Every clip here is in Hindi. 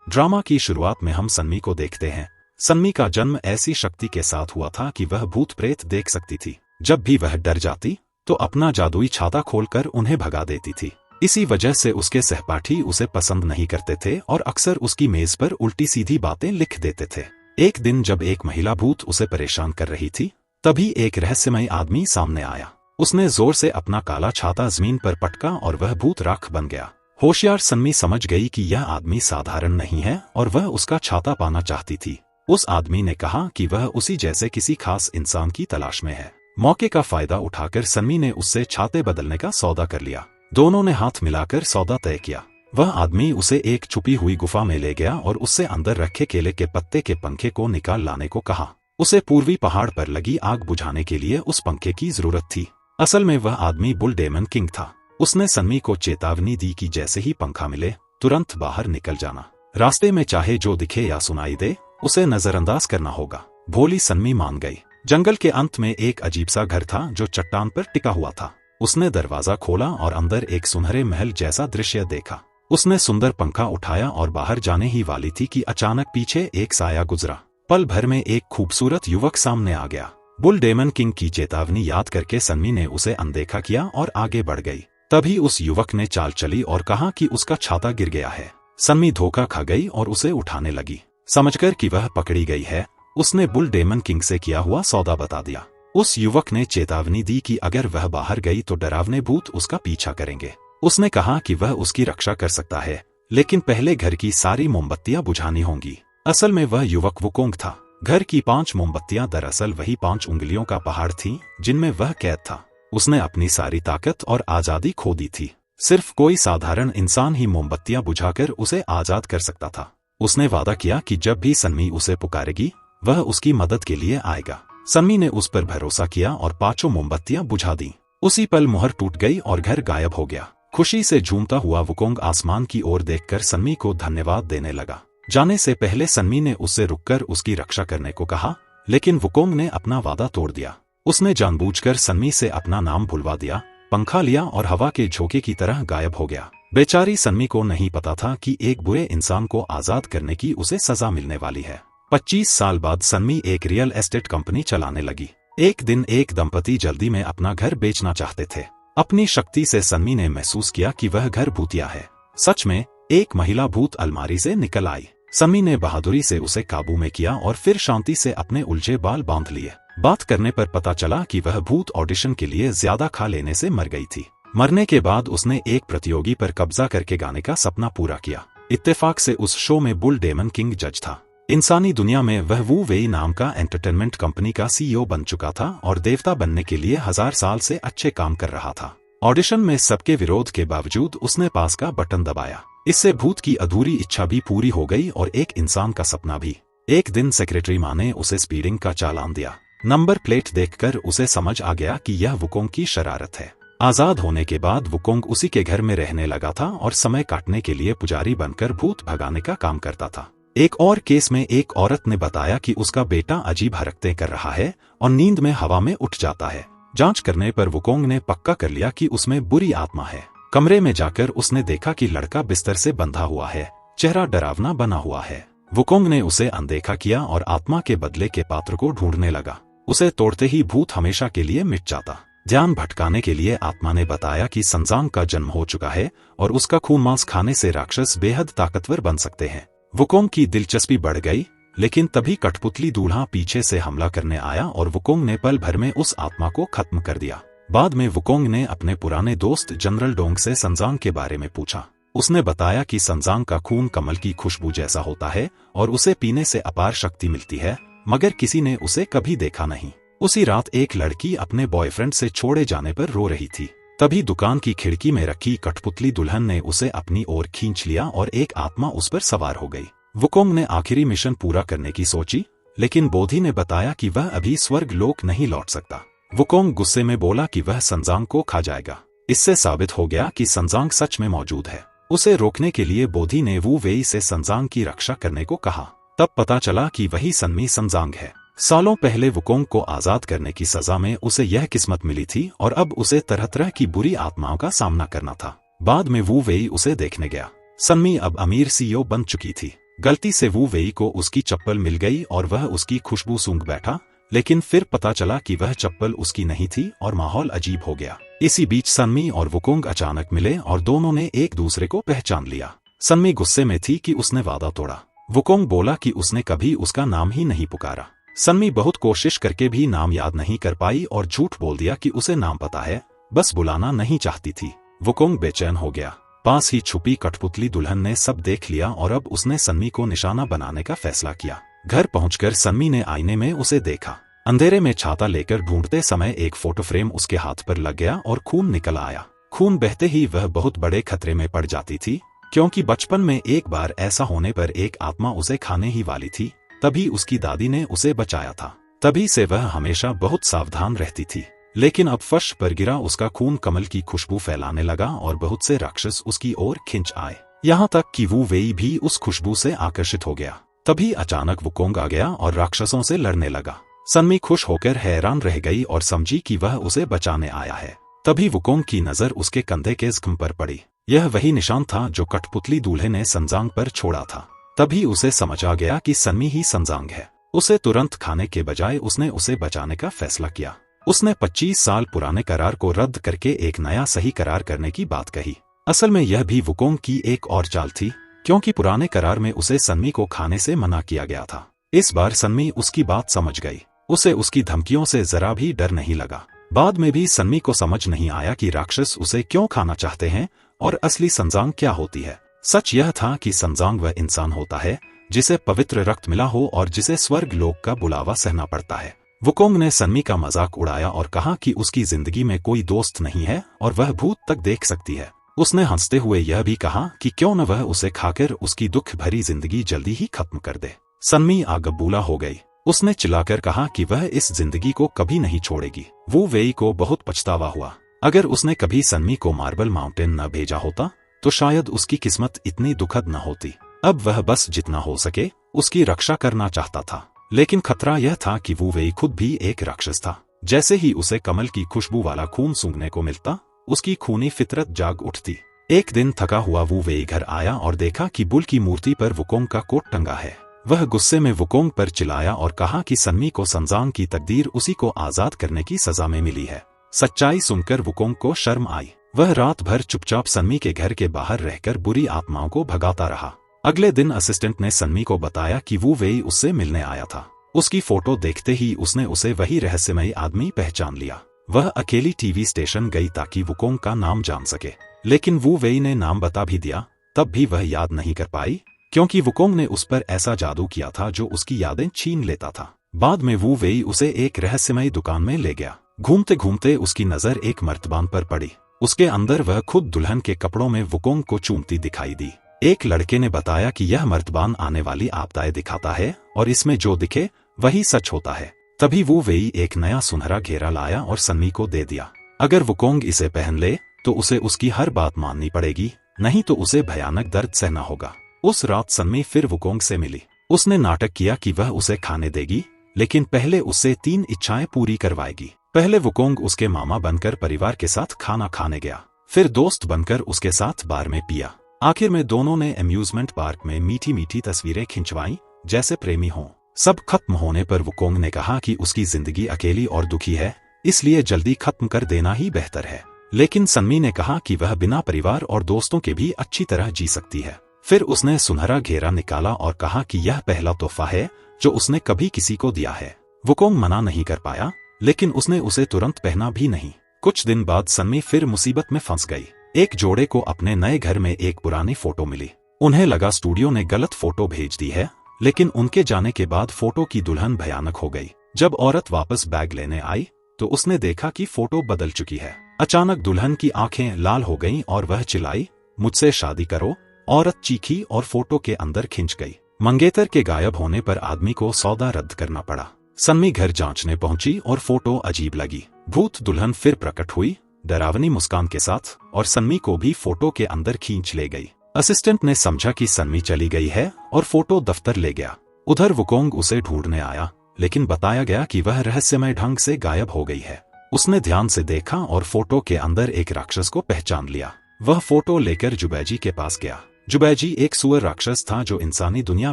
ड्रामा की शुरुआत में हम सन्मी को देखते हैं। सन्मी का जन्म ऐसी शक्ति के साथ हुआ था कि वह भूत प्रेत देख सकती थी। जब भी वह डर जाती तो अपना जादुई छाता खोलकर उन्हें भगा देती थी। इसी वजह से उसके सहपाठी उसे पसंद नहीं करते थे और अक्सर उसकी मेज पर उल्टी सीधी बातें लिख देते थे। एक दिन जब एक महिला भूत उसे परेशान कर रही थी, तभी एक रहस्यमय आदमी सामने आया। उसने जोर से अपना काला छाता जमीन पर पटका और वह भूत राख बन गया। होशियार सन्मी समझ गई कि यह आदमी साधारण नहीं है और वह उसका छाता पाना चाहती थी। उस आदमी ने कहा कि वह उसी जैसे किसी खास इंसान की तलाश में है। मौके का फायदा उठाकर सन्मी ने उससे छाते बदलने का सौदा कर लिया। दोनों ने हाथ मिलाकर सौदा तय किया। वह आदमी उसे एक छुपी हुई गुफा में ले गया और उससे अंदर रखे केले के पत्ते के पंखे को निकाल लाने को कहा। उसे पूर्वी पहाड़ पर लगी आग बुझाने के लिए उस पंखे की जरूरत थी। असल में वह आदमी बुल डेमन किंग था। उसने सन्मी को चेतावनी दी कि जैसे ही पंखा मिले तुरंत बाहर निकल जाना। रास्ते में चाहे जो दिखे या सुनाई दे उसे नजरअंदाज करना होगा। भोली सन्मी मान गई। जंगल के अंत में एक अजीब सा घर था जो चट्टान पर टिका हुआ था। उसने दरवाजा खोला और अंदर एक सुनहरे महल जैसा दृश्य देखा। उसने सुंदर पंखा उठाया और बाहर जाने ही वाली थी कि अचानक पीछे एक साया गुजरा। पल भर में एक खूबसूरत युवक सामने आ गया। बुल डेमन किंग की चेतावनी याद करके सन्मी ने उसे अनदेखा किया और आगे बढ़ गई। तभी उस युवक ने चाल चली और कहा कि उसका छाता गिर गया है। सन्मी धोखा खा गई और उसे उठाने लगी। समझकर कि वह पकड़ी गई है, उसने बुल डेमन किंग से किया हुआ सौदा बता दिया। उस युवक ने चेतावनी दी कि अगर वह बाहर गई तो डरावने भूत उसका पीछा करेंगे। उसने कहा कि वह उसकी रक्षा कर सकता है, लेकिन पहले घर की सारी मोमबत्तियां बुझानी होंगी। असल में वह युवक वुकोंग था। घर की 5 मोमबत्तियां दरअसल वही 5 उंगलियों का पहाड़ थीं जिनमें वह कैद था। उसने अपनी सारी ताकत और आजादी खो दी थी। सिर्फ कोई साधारण इंसान ही मोमबत्तियां बुझाकर उसे आजाद कर सकता था। उसने वादा किया कि जब भी सन्मी उसे पुकारेगी वह उसकी मदद के लिए आएगा। सन्मी ने उस पर भरोसा किया और 5 मोमबत्तियां बुझा दी। उसी पल मुहर टूट गई और घर गायब हो गया। खुशी से झूमता हुआ वुकोंग आसमान की ओर देखकर सन्मी को धन्यवाद देने लगा। जाने से पहले सन्मी ने उससे रुककर उसकी रक्षा करने को कहा, लेकिन वुकोंग ने अपना वादा तोड़ दिया। उसने जानबूझकर सन्मी से अपना नाम भुलवा दिया, पंखा लिया और हवा के झोंके की तरह गायब हो गया। बेचारी सन्मी को नहीं पता था कि एक बुरे इंसान को आजाद करने की उसे सजा मिलने वाली है। 25 साल बाद सन्मी एक रियल एस्टेट कंपनी चलाने लगी। एक दिन एक दंपति जल्दी में अपना घर बेचना चाहते थे। अपनी शक्ति से सन्मी ने महसूस किया कि वह घर भूतिया है। सच में एक महिला भूत अलमारी से निकल आई। सन्मी ने बहादुरी से उसे काबू में किया और फिर शांति से अपने उलझे बाल बांध लिए। बात करने पर पता चला कि वह भूत ऑडिशन के लिए ज्यादा खा लेने से मर गई थी। मरने के बाद उसने एक प्रतियोगी पर कब्जा करके गाने का सपना पूरा किया। इत्तेफाक से उस शो में बुल डेमन किंग जज था। इंसानी दुनिया में वह वू वेई नाम का एंटरटेनमेंट कंपनी का सीईओ बन चुका था और देवता बनने के लिए 1000 साल से अच्छे काम कर रहा था। ऑडिशन में सबके विरोध के बावजूद उसने पास का बटन दबाया। इससे भूत की अधूरी इच्छा भी पूरी हो गई और एक इंसान का सपना भी। एक दिन सेक्रेटरी माँ ने उसे स्पीडिंग का चालान दिया। नंबर प्लेट देखकर उसे समझ आ गया कि यह वुकोंग की शरारत है। आजाद होने के बाद वुकोंग उसी के घर में रहने लगा था और समय काटने के लिए पुजारी बनकर भूत भगाने का काम करता था। एक और केस में एक औरत ने बताया कि उसका बेटा अजीब हरकतें कर रहा है और नींद में हवा में उठ जाता है। जांच करने पर वुकोंग ने पक्का कर लिया कि उसमें बुरी आत्मा है। कमरे में जाकर उसने देखा कि लड़का बिस्तर से बंधा हुआ है, चेहरा डरावना बना हुआ है। वुकोंग ने उसे अनदेखा किया और आत्मा के बदले के पात्र को ढूंढने लगा। उसे तोड़ते ही भूत हमेशा के लिए मिट जाता। ध्यान भटकाने के लिए आत्मा ने बताया कि संजांग का जन्म हो चुका है और उसका खून मांस खाने से राक्षस बेहद ताकतवर बन सकते हैं। वुकोंग की दिलचस्पी बढ़ गई, लेकिन तभी कठपुतली दूल्हा पीछे से हमला करने आया और वुकोंग ने पल भर में उस आत्मा को खत्म कर दिया। बाद में वुकोंग ने अपने पुराने दोस्त जनरल डोंग से संजांग के बारे में पूछा। उसने बताया कि संजांग का खून कमल की खुशबू जैसा होता है और उसे पीने से अपार शक्ति मिलती है, मगर किसी ने उसे कभी देखा नहीं। उसी रात एक लड़की अपने बॉयफ्रेंड से छोड़े जाने पर रो रही थी। तभी दुकान की खिड़की में रखी कठपुतली दुल्हन ने उसे अपनी ओर खींच लिया और एक आत्मा उस पर सवार हो गई। वुकोंग ने आखिरी मिशन पूरा करने की सोची, लेकिन बोधी ने बताया कि वह अभी स्वर्ग लोक नहीं लौट सकता। वुकोंग गुस्से में बोला कि वह संजांग को खा जाएगा। इससे साबित हो गया कि संजांग सच में मौजूद है। उसे रोकने के लिए बोधी ने वू वेई से संजांग की रक्षा करने को कहा। तब पता चला कि वही सन्मी संजांग है। सालों पहले वुकोंग को आजाद करने की सजा में उसे यह किस्मत मिली थी और अब उसे तरह तरह की बुरी आत्माओं का सामना करना था। बाद में वू वेई उसे देखने गया। सन्मी अब अमीर सीईओ बन चुकी थी। गलती से वू वेई को उसकी चप्पल मिल गई और वह उसकी खुशबू सूंघ बैठा, लेकिन फिर पता चला कि वह चप्पल उसकी नहीं थी और माहौल अजीब हो गया। इसी बीच सन्मी और वुकोंग अचानक मिले और दोनों ने एक दूसरे को पहचान लिया। सन्मी गुस्से में थी कि उसने वादा तोड़ा। वुकोंग बोला कि उसने कभी उसका नाम ही नहीं पुकारा। सन्मी बहुत कोशिश करके भी नाम याद नहीं कर पाई और झूठ बोल दिया कि उसे नाम पता है, बस बुलाना नहीं चाहती थी। वुकोंग बेचैन हो गया। पास ही छुपी कठपुतली दुल्हन ने सब देख लिया और अब उसने सन्मी को निशाना बनाने का फैसला किया। घर पहुंचकर सन्मी ने आईने में उसे देखा। अंधेरे में छाता लेकर ढूंढते समय एक फोटो फ्रेम उसके हाथ पर लग गया और खून निकल आया। खून बहते ही वह बहुत बड़े खतरे में पड़ जाती थी, क्योंकि बचपन में एक बार ऐसा होने पर एक आत्मा उसे खाने ही वाली थी। तभी उसकी दादी ने उसे बचाया था। तभी से वह हमेशा बहुत सावधान रहती थी। लेकिन अब फर्श पर गिरा उसका खून कमल की खुशबू फैलाने लगा और बहुत से राक्षस उसकी ओर खिंच आए। यहाँ तक कि वू वेई भी उस खुशबू से आकर्षित हो गया। तभी अचानक वुकोंग आ गया और राक्षसों से लड़ने लगा। सन्मी खुश होकर हैरान रह गई और समझी कि वह उसे बचाने आया है। तभी वुकोंग की नजर उसके कंधे के जख्म पर पड़ी। यह वही निशान था जो कठपुतली दूल्हे ने सनजांग पर छोड़ा था। तभी उसे समझ आ गया कि सन्मी ही सनजांग है। उसे तुरंत खाने के बजाय उसने उसे बचाने का फैसला किया। उसने 25 साल पुराने करार को रद्द करके एक नया सही करार करने की बात कही। असल में यह भी वुकोंग की एक और चाल थी, क्योंकि पुराने करार में उसे सन्मी को खाने से मना किया गया था। इस बार सन्मी उसकी बात समझ गई। उसे उसकी धमकियों से जरा भी डर नहीं लगा। बाद में भी सन्मी को समझ नहीं आया कि राक्षस उसे क्यों खाना चाहते हैं और असली सनजांग क्या होती है। सच यह था कि सनजांग वह इंसान होता है जिसे पवित्र रक्त मिला हो और जिसे स्वर्ग लोक का बुलावा सहना पड़ता है। वुकोंग ने सन्मी का मजाक उड़ाया और कहा कि उसकी जिंदगी में कोई दोस्त नहीं है और वह भूत तक देख सकती है। उसने हंसते हुए यह भी कहा कि क्यों न वह उसे खाकर उसकी दुख भरी जिंदगी जल्दी ही खत्म कर दे। सन्मी आगबूला हो गई। उसने चिल्लाकर कहा कि वह इस जिंदगी को कभी नहीं छोड़ेगी। वू वेई को बहुत पछतावा हुआ। अगर उसने कभी सन्मी को मार्बल माउंटेन न भेजा होता तो शायद उसकी किस्मत इतनी दुखद न होती। अब वह बस जितना हो सके उसकी रक्षा करना चाहता था। लेकिन खतरा यह था कि वू वेई खुद भी एक राक्षस था। जैसे ही उसे कमल की खुशबू वाला खून सूंघने को मिलता, उसकी खूनी फितरत जाग उठती। एक दिन थका हुआ वू वेई घर आया और देखा कि बुल की मूर्ति पर वुकोंग का कोट टंगा है। वह गुस्से में वुकोंग पर चिल्लाया और कहा कि सन्मी को सनजांग की तकदीर उसी को आजाद करने की सजा में मिली है। सच्चाई सुनकर वुकोंग को शर्म आई। वह रात भर चुपचाप सन्मी के घर के बाहर रहकर बुरी आत्माओं को भगाता रहा। अगले दिन असिस्टेंट ने सन्मी को बताया कि वू वेई उससे मिलने आया था। उसकी फोटो देखते ही उसने उसे वही रहस्यमयी आदमी पहचान लिया। वह अकेली टीवी स्टेशन गई ताकि वुकोंग का नाम जान सके, लेकिन वू वेई ने नाम बता भी दिया, तब भी वह याद नहीं कर पाई, क्योंकि वुकोंग ने उस पर ऐसा जादू किया था जो उसकी यादें छीन लेता था। बाद में वू वेई उसे एक रहस्यमयी दुकान में ले गया। घूमते घूमते उसकी नजर एक मर्तबान पर पड़ी। उसके अंदर वह खुद दुल्हन के कपड़ों में वुकोंग को चूमती दिखाई दी। एक लड़के ने बताया कि यह मर्तबान आने वाली आपदाएं दिखाता है और इसमें जो दिखे वही सच होता है। तभी वू वेई एक नया सुनहरा घेरा लाया और सन्मी को दे दिया। अगर वुकोंग इसे पहन ले तो उसे उसकी हर बात माननी पड़ेगी, नहीं तो उसे भयानक दर्द सहना होगा। उस रात सन्मी फिर वुकोंग से मिली। उसने नाटक किया कि वह उसे खाने देगी, लेकिन पहले उससे 3 इच्छाएं पूरी करवाएगी। पहले वुकोंग उसके मामा बनकर परिवार के साथ खाना खाने गया, फिर दोस्त बनकर उसके साथ बार में पिया। आखिर में दोनों ने अम्यूजमेंट पार्क में मीठी मीठी तस्वीरें खिंचवाईं जैसे प्रेमी हों। सब खत्म होने पर वुकोंग ने कहा कि उसकी जिंदगी अकेली और दुखी है, इसलिए जल्दी खत्म कर देना ही बेहतर है। लेकिन सन्मी ने कहा कि वह बिना परिवार और दोस्तों के भी अच्छी तरह जी सकती है। फिर उसने सुनहरा घेरा निकाला और कहा कि यह पहला तोहफा है जो उसने कभी किसी को दिया है। वुकोंग मना नहीं कर पाया, लेकिन उसने उसे तुरंत पहना भी नहीं। कुछ दिन बाद सन्मी फिर मुसीबत में फंस गई। एक जोड़े को अपने नए घर में एक पुरानी फोटो मिली। उन्हें लगा स्टूडियो ने गलत फोटो भेज दी है, लेकिन उनके जाने के बाद फोटो की दुल्हन भयानक हो गई। जब औरत वापस बैग लेने आई तो उसने देखा कि फोटो बदल चुकी है। अचानक दुल्हन की आंखें लाल हो गईं और वह चिल्लाई, मुझसे शादी करो। औरत चीखी और फोटो के अंदर खिंच गई। मंगेतर के गायब होने पर आदमी को सौदा रद्द करना पड़ा। सन्मी घर जांचने पहुंची और फोटो अजीब लगी। भूत दुल्हन फिर प्रकट हुई, डरावनी मुस्कान के साथ, और सन्मी को भी फोटो के अंदर खींच ले गई। असिस्टेंट ने समझा कि सन्मी चली गई है और फोटो दफ्तर ले गया। उधर वुकोंग उसे ढूंढने आया, लेकिन बताया गया कि वह रहस्यमय ढंग से गायब हो गई है। उसने ध्यान से देखा और फोटो के अंदर एक राक्षस को पहचान लिया। वह फोटो लेकर जुबैजी के पास गया। जुबैजी एक सुअर राक्षस था जो इंसानी दुनिया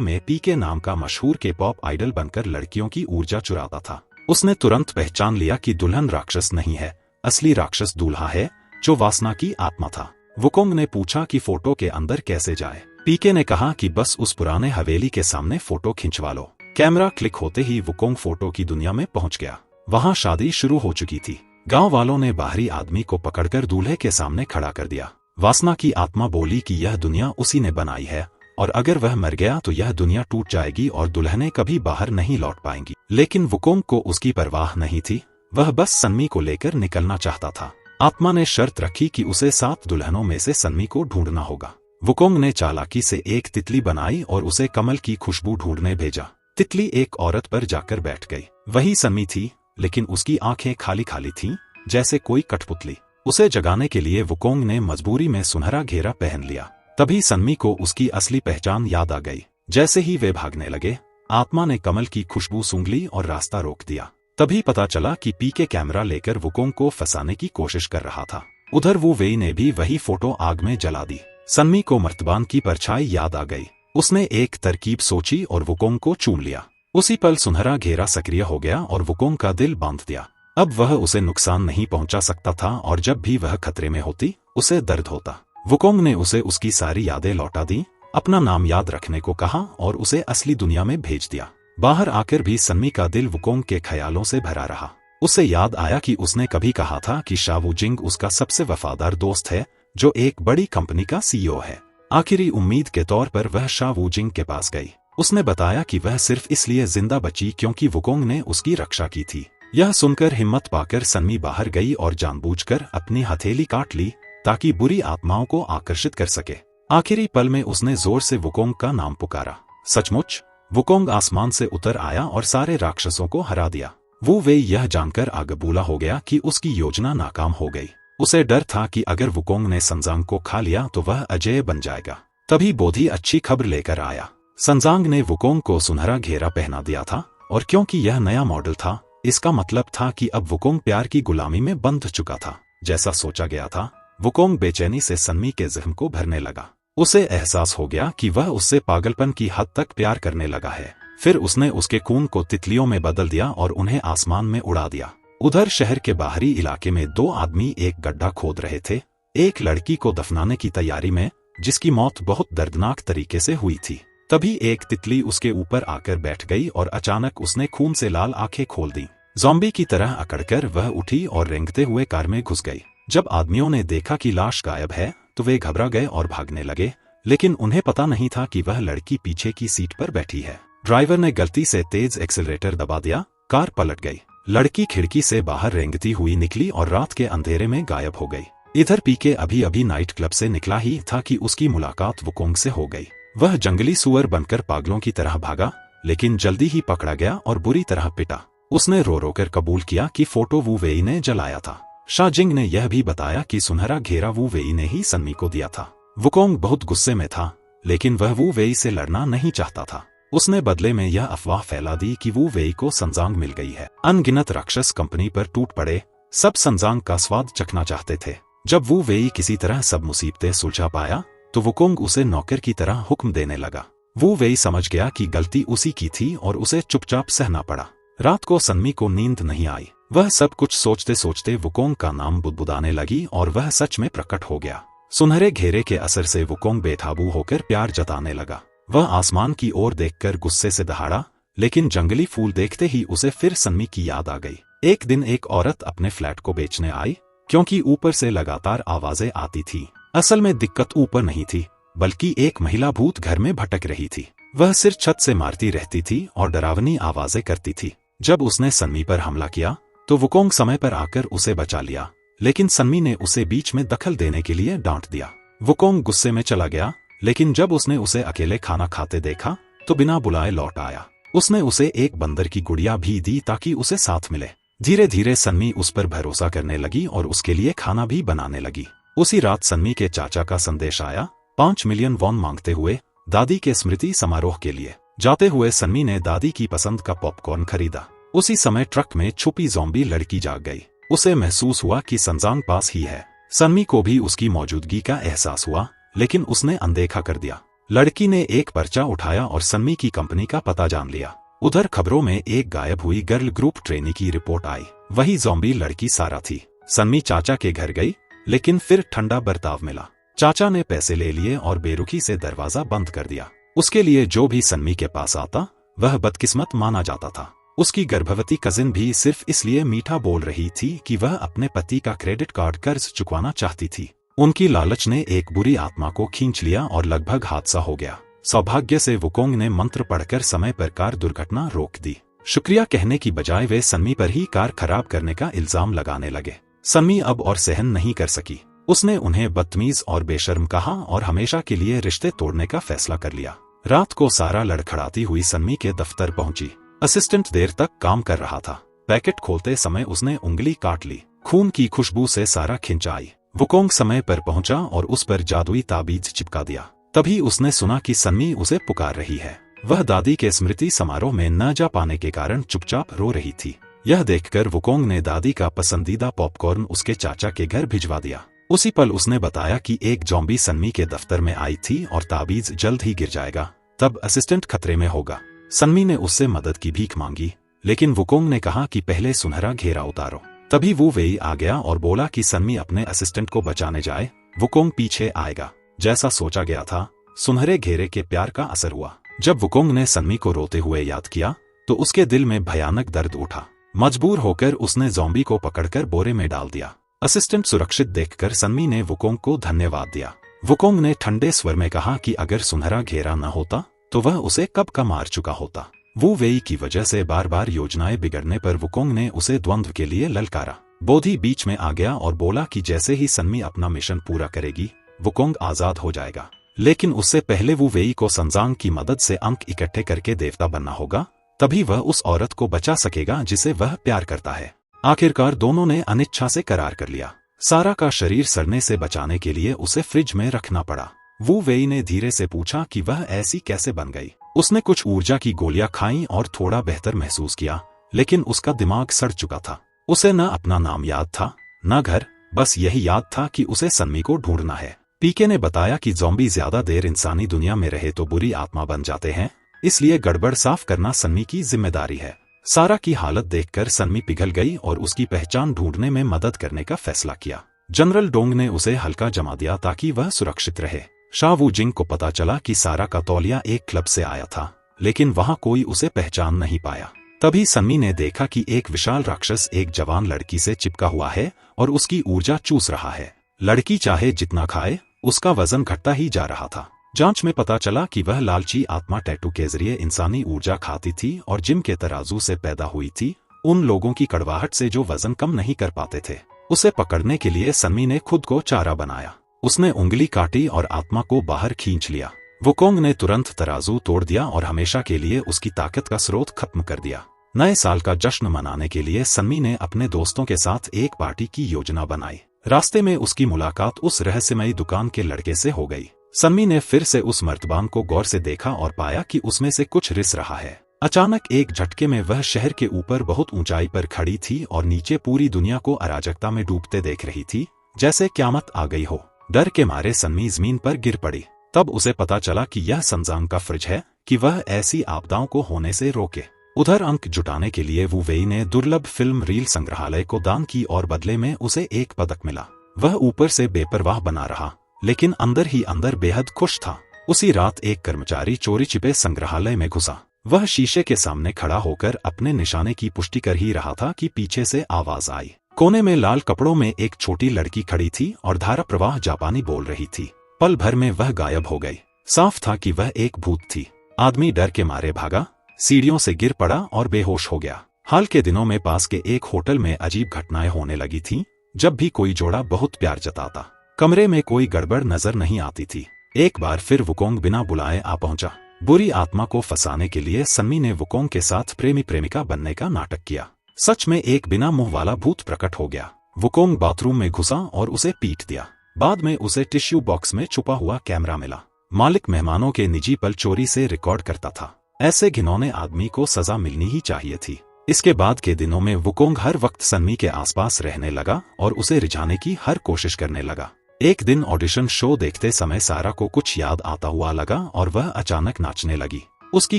में पीके नाम का मशहूर के पॉप आइडल बनकर लड़कियों की ऊर्जा चुराता था। उसने तुरंत पहचान लिया कि दुल्हन राक्षस नहीं है, असली राक्षस दूल्हा है जो वासना की आत्मा था। वुकोंग ने पूछा कि फोटो के अंदर कैसे जाए। पीके ने कहा कि बस उस पुराने हवेली के सामने फोटो खिंचवा लो। कैमरा क्लिक होते ही वुकोंग फोटो की दुनिया में पहुंच गया। वहां शादी शुरू हो चुकी थी। गांव वालों ने बाहरी आदमी को पकड़कर दूल्हे के सामने खड़ा कर दिया। वासना की आत्मा बोली कि यह दुनिया उसी ने बनाई है और अगर वह मर गया तो यह दुनिया टूट जाएगी और दुल्हनें कभी बाहर नहीं लौट पाएंगी। लेकिन वुकोंग को उसकी परवाह नहीं थी, वह बस सन्मी को लेकर निकलना चाहता था। आत्मा ने शर्त रखी कि उसे 7 दुल्हनों में से सन्मी को ढूंढना होगा। वुकोंग ने चालाकी से एक तितली बनाई और उसे कमल की खुशबू ढूंढने भेजा। तितली एक औरत पर जाकर बैठ गई। वही सन्मी थी, लेकिन उसकी आंखें खाली खाली थीं, जैसे कोई कठपुतली। उसे जगाने के लिए वुकोंग ने मजबूरी में सुनहरा घेरा पहन लिया। तभी सन्मी को उसकी असली पहचान याद आ गई। जैसे ही वे भागने लगे, आत्मा ने कमल की खुशबू सूंघ ली और रास्ता रोक दिया। तभी पता चला कि पीके कैमरा लेकर वुकोंग को फंसाने की कोशिश कर रहा था। उधर वू वेई ने भी वही फोटो आग में जला दी। सन्मी को मर्तबान की परछाई याद आ गई। उसने एक तरकीब सोची और वुकोंग को चूम लिया। उसी पल सुनहरा घेरा सक्रिय हो गया और वुकोंग का दिल बांध दिया। अब वह उसे नुकसान नहीं पहुंचा सकता था और जब भी वह खतरे में होती, उसे दर्द होता। वुकोंग ने उसे उसकी सारी यादें लौटा दी, अपना नाम याद रखने को कहा और उसे असली दुनिया में भेज दिया। बाहर आकर भी सन्मी का दिल वुकोंग के ख्यालों से भरा रहा। उसे याद आया कि उसने कभी कहा था कि शा वुजिंग उसका सबसे वफादार दोस्त है जो एक बड़ी कंपनी का सीईओ है। आखिरी उम्मीद के तौर पर वह शा वुजिंग के पास गई। उसने बताया कि वह सिर्फ इसलिए जिंदा बची क्योंकि वुकोंग ने उसकी रक्षा की थी। यह सुनकर हिम्मत पाकर सन्मी बाहर गई और जानबूझकर अपनी हथेली काट ली ताकि बुरी आत्माओं को आकर्षित कर सके। आखिरी पल में उसने जोर से वुकोंग का नाम पुकारा। सचमुच वुकोंग आसमान से उतर आया और सारे राक्षसों को हरा दिया। वू वेई यह जानकर आगबूला हो गया कि उसकी योजना नाकाम हो गई। उसे डर था कि अगर वुकोंग ने संजांग को खा लिया तो वह अजेय बन जाएगा। तभी बोधी अच्छी खबर लेकर आया। संजांग ने वुकोंग को सुनहरा घेरा पहना दिया था और क्योंकि यह नया मॉडल था, इसका मतलब था कि अब वुकोंग प्यार की गुलामी में बंध चुका था। जैसा सोचा गया था, वुकोंग बेचैनी से सन्मी के ज़हन को भरने लगा। उसे एहसास हो गया कि वह उससे पागलपन की हद तक प्यार करने लगा है। फिर उसने उसके खून को तितलियों में बदल दिया और उन्हें आसमान में उड़ा दिया। उधर शहर के बाहरी इलाके में 2 आदमी एक गड्ढा खोद रहे थे, एक लड़की को दफनाने की तैयारी में, जिसकी मौत बहुत दर्दनाक तरीके से हुई थी। तभी एक तितली उसके ऊपर आकर बैठ गई और अचानक उसने खून से लाल आंखें खोल दी। ज़ॉम्बी की तरह अकड़कर वह उठी और रेंगते हुए कार में घुस गई। जब आदमियों ने देखा कि लाश गायब है तो वे घबरा गए और भागने लगे, लेकिन उन्हें पता नहीं था कि वह लड़की पीछे की सीट पर बैठी है। ड्राइवर ने गलती से तेज एक्सीलरेटर दबा दिया, कार पलट गई। लड़की खिड़की से बाहर रेंगती हुई निकली और रात के अंधेरे में गायब हो गई। इधर पीके अभी अभी नाइट क्लब से निकला ही था कि उसकी मुलाकात वुकोंग से हो गई। वह जंगली सुअर बनकर पागलों की तरह भागा, लेकिन जल्दी ही पकड़ा गया और बुरी तरह पिटा। उसने रो रो कर कबूल किया कि फोटो वू वेई ने जलाया था। शा जिंग ने यह भी बताया कि सुनहरा घेरा वू वेई ने ही सन्मी को दिया था। वुकोंग बहुत गुस्से में था, लेकिन वह वू वेई से लड़ना नहीं चाहता था। उसने बदले में यह अफवाह फैला दी कि वू वेई को संजांग मिल गई है। अनगिनत राक्षस कंपनी पर टूट पड़े, सब संजांग का स्वाद चखना चाहते थे। जब वू वेई किसी तरह सब मुसीबतें सुलझा पाया तो वुकोंग उसे नौकर की तरह हुक्म देने लगा। वू वेई समझ गया कि गलती उसी की थी और उसे चुपचाप सहना पड़ा। रात को सन्मी को नींद नहीं आई। वह सब कुछ सोचते सोचते वुकोंग का नाम बुदबुदाने लगी और वह सच में प्रकट हो गया। सुनहरे घेरे के असर से वुकोंग बेकाबू होकर प्यार जताने लगा। वह आसमान की ओर देखकर गुस्से से दहाड़ा, लेकिन जंगली फूल देखते ही उसे फिर सन्मी की याद आ गई। एक दिन एक औरत अपने फ्लैट को बेचने आई, क्योंकि ऊपर से लगातार आवाजें आती थी। असल में दिक्कत ऊपर नहीं थी, बल्कि एक महिला भूत घर में भटक रही थी। वह सिर छत से मारती रहती थी और डरावनी आवाजें करती थी। जब उसने सन्मी पर हमला किया तो वुकोंग समय पर आकर उसे बचा लिया, लेकिन सन्मी ने उसे बीच में दखल देने के लिए डांट दिया। वुकोंग गुस्से में चला गया, लेकिन जब उसने उसे अकेले खाना खाते देखा तो बिना बुलाए लौट आया। उसने उसे एक बंदर की गुड़िया भी दी ताकि उसे साथ मिले। धीरे धीरे सन्मी उस पर भरोसा करने लगी और उसके लिए खाना भी बनाने लगी। उसी रात सन्मी के चाचा का संदेश आया, 5 मिलियन वॉन मांगते हुए दादी के स्मृति समारोह के लिए। जाते हुए सन्मी ने दादी की पसंद का पॉपकॉर्न खरीदा। उसी समय ट्रक में छुपी ज़ॉम्बी लड़की जाग गई। उसे महसूस हुआ कि संजांग पास ही है। सन्मी को भी उसकी मौजूदगी का एहसास हुआ, लेकिन उसने अनदेखा कर दिया। लड़की ने एक पर्चा उठाया और सन्मी की कंपनी का पता जान लिया। उधर खबरों में एक गायब हुई गर्ल ग्रुप ट्रेनी की रिपोर्ट आई। वही ज़ॉम्बी लड़की सारा थी। सन्मी चाचा के घर गई, लेकिन फिर ठंडा बर्ताव मिला। चाचा ने पैसे ले लिए और बेरुखी से दरवाजा बंद कर दिया। उसके लिए जो भी सन्मी के पास आता वह बदकिस्मत माना जाता था। उसकी गर्भवती कजिन भी सिर्फ इसलिए मीठा बोल रही थी कि वह अपने पति का क्रेडिट कार्ड कर्ज चुकवाना चाहती थी। उनकी लालच ने एक बुरी आत्मा को खींच लिया और लगभग हादसा हो गया। सौभाग्य से वुकोंग ने मंत्र पढ़कर समय पर कार दुर्घटना रोक दी। शुक्रिया कहने की बजाय वे सन्मी पर ही कार खराब करने का इल्जाम लगाने लगे। सन्मी अब और सहन नहीं कर सकी। उसने उन्हें बदतमीज और बेशर्म कहा और हमेशा के लिए रिश्ते तोड़ने का फैसला कर लिया। रात को सारा लड़खड़ाती हुई सन्मी के दफ्तर पहुंची। असिस्टेंट देर तक काम कर रहा था। पैकेट खोलते समय उसने उंगली काट ली। खून की खुशबू से सारा खिंच आई। वुकोंग समय पर पहुंचा और उस पर जादुई ताबीज चिपका दिया। तभी उसने सुना कि सन्मी उसे पुकार रही है। वह दादी के स्मृति समारोह में न जा पाने के कारण चुपचाप रो रही थी। यह देखकर वुकोंग ने दादी का पसंदीदा पॉपकॉर्न उसके चाचा के घर भिजवा दिया। उसी पल उसने बताया कि एक ज़ॉम्बी सन्मी के दफ्तर में आई थी और ताबीज जल्द ही गिर जाएगा, तब असिस्टेंट खतरे में होगा। सन्मी ने उससे मदद की भीख मांगी, लेकिन वुकोंग ने कहा कि पहले सुनहरा घेरा उतारो। तभी वू वेई आ गया और बोला कि सन्मी अपने असिस्टेंट को बचाने जाए, वुकोंग पीछे आएगा। जैसा सोचा गया था, सुनहरे घेरे के प्यार का असर हुआ। जब वुकोंग ने सन्मी को रोते हुए याद किया तो उसके दिल में भयानक दर्द उठा। मजबूर होकर उसने ज़ॉम्बी को पकड़कर बोरे में डाल दिया। असिस्टेंट सुरक्षित देखकर सन्मी ने वुकोंग को धन्यवाद दिया। वुकोंग ने ठंडे स्वर में कहा कि अगर सुनहरा घेरा न होता तो वह उसे कब का मार चुका होता। वू वेई की वजह से बार बार योजनाएं बिगड़ने पर वुकोंग ने उसे द्वंद्व के लिए ललकारा। बोधी बीच में आ गया और बोला कि जैसे ही सन्मी अपना मिशन पूरा करेगी, वुकोंग आजाद हो जाएगा। लेकिन उससे पहले वू वेई को संजांग की मदद से अंक इकट्ठे करके देवता बनना होगा, तभी वह उस औरत को बचा सकेगा जिसे वह प्यार करता है। आखिरकार दोनों ने अनिच्छा से करार कर लिया। सारा का शरीर सड़ने से बचाने के लिए उसे फ्रिज में रखना पड़ा। वू वेई ने धीरे से पूछा कि वह ऐसी कैसे बन गई। उसने कुछ ऊर्जा की गोलियां खाईं और थोड़ा बेहतर महसूस किया, लेकिन उसका दिमाग सड़ चुका था। उसे न अपना नाम याद था, न घर, बस यही याद था कि उसे सन्मी को ढूंढना है। पीके ने बताया कि ज़ॉम्बी ज्यादा देर इंसानी दुनिया में रहे तो बुरी आत्मा बन जाते हैं, इसलिए गड़बड़ साफ करना सन्मी की जिम्मेदारी है। सारा की हालत देखकर सन्मी पिघल गई और उसकी पहचान ढूंढने में मदद करने का फैसला किया। जनरल डोंग ने उसे हल्का जमा दिया ताकि वह सुरक्षित रहे। शाह वू जिंग को पता चला कि सारा का तौलिया एक क्लब से आया था, लेकिन वहां कोई उसे पहचान नहीं पाया। तभी सन्मी ने देखा कि एक विशाल राक्षस एक जवान लड़की से चिपका हुआ है और उसकी ऊर्जा चूस रहा है। लड़की चाहे जितना खाए, उसका वजन घटता ही जा रहा था। जांच में पता चला कि वह लालची आत्मा टैटू के जरिए इंसानी ऊर्जा खाती थी और जिम के तराजू से पैदा हुई थी, उन लोगों की कड़वाहट से जो वजन कम नहीं कर पाते थे। उसे पकड़ने के लिए सन्मी ने खुद को चारा बनाया। उसने उंगली काटी और आत्मा को बाहर खींच लिया। वुकोंग ने तुरंत तराजू तोड़ दिया और हमेशा के लिए उसकी ताकत का स्रोत खत्म कर दिया। नए साल का जश्न मनाने के लिए सन्मी ने अपने दोस्तों के साथ एक पार्टी की योजना बनाई। रास्ते में उसकी मुलाकात उस रहस्यमयी दुकान के लड़के से हो गई। सन्मी ने फिर से उस मर्तबान को गौर से देखा और पाया कि उसमें से कुछ रिस रहा है। अचानक एक झटके में वह शहर के ऊपर बहुत ऊंचाई पर खड़ी थी और नीचे पूरी दुनिया को अराजकता में डूबते देख रही थी, जैसे क्यामत आ गई हो। डर के मारे सन्मी जमीन पर गिर पड़ी। तब उसे पता चला कि यह संजांग का फर्ज है कि वह ऐसी आपदाओं को होने से रोके। उधर अंक जुटाने के लिए वू वेई ने दुर्लभ फिल्म रील संग्रहालय को दान की और बदले में उसे एक पदक मिला। वह ऊपर से बेपरवाह बना रहा, लेकिन अंदर ही अंदर बेहद खुश था। उसी रात एक कर्मचारी चोरी छिपे संग्रहालय में घुसा। वह शीशे के सामने खड़ा होकर अपने निशाने की पुष्टि कर ही रहा था कि पीछे से आवाज आई। कोने में लाल कपड़ों में एक छोटी लड़की खड़ी थी और धारा प्रवाह जापानी बोल रही थी। पल भर में वह गायब हो गई। साफ था कि वह एक भूत थी। आदमी डर के मारे भागा, सीढ़ियों से गिर पड़ा और बेहोश हो गया। हाल के दिनों में पास के एक होटल में अजीब घटनाएं होने लगी थीं। जब भी कोई जोड़ा बहुत प्यार जताता, कमरे में कोई गड़बड़ नजर नहीं आती थी। एक बार फिर वुकोंग बिना बुलाए आ पहुंचा। बुरी आत्मा को फंसाने के लिए सन्मी ने वुकोंग के साथ प्रेमी प्रेमिका बनने का नाटक किया। सच में एक बिना मुंह वाला भूत प्रकट हो गया। वुकोंग बाथरूम में घुसा और उसे पीट दिया। बाद में उसे टिश्यू बॉक्स में छुपा हुआ कैमरा मिला। मालिक मेहमानों के निजी पल चोरी से रिकॉर्ड करता था। ऐसे घिनौने आदमी को सजा मिलनी ही चाहिए थी। इसके बाद के दिनों में वुकोंग हर वक्त सन्मी के आसपास रहने लगा और उसे रिझाने की हर कोशिश करने लगा। एक दिन ऑडिशन शो देखते समय सारा को कुछ याद आता हुआ लगा और वह अचानक नाचने लगी। उसकी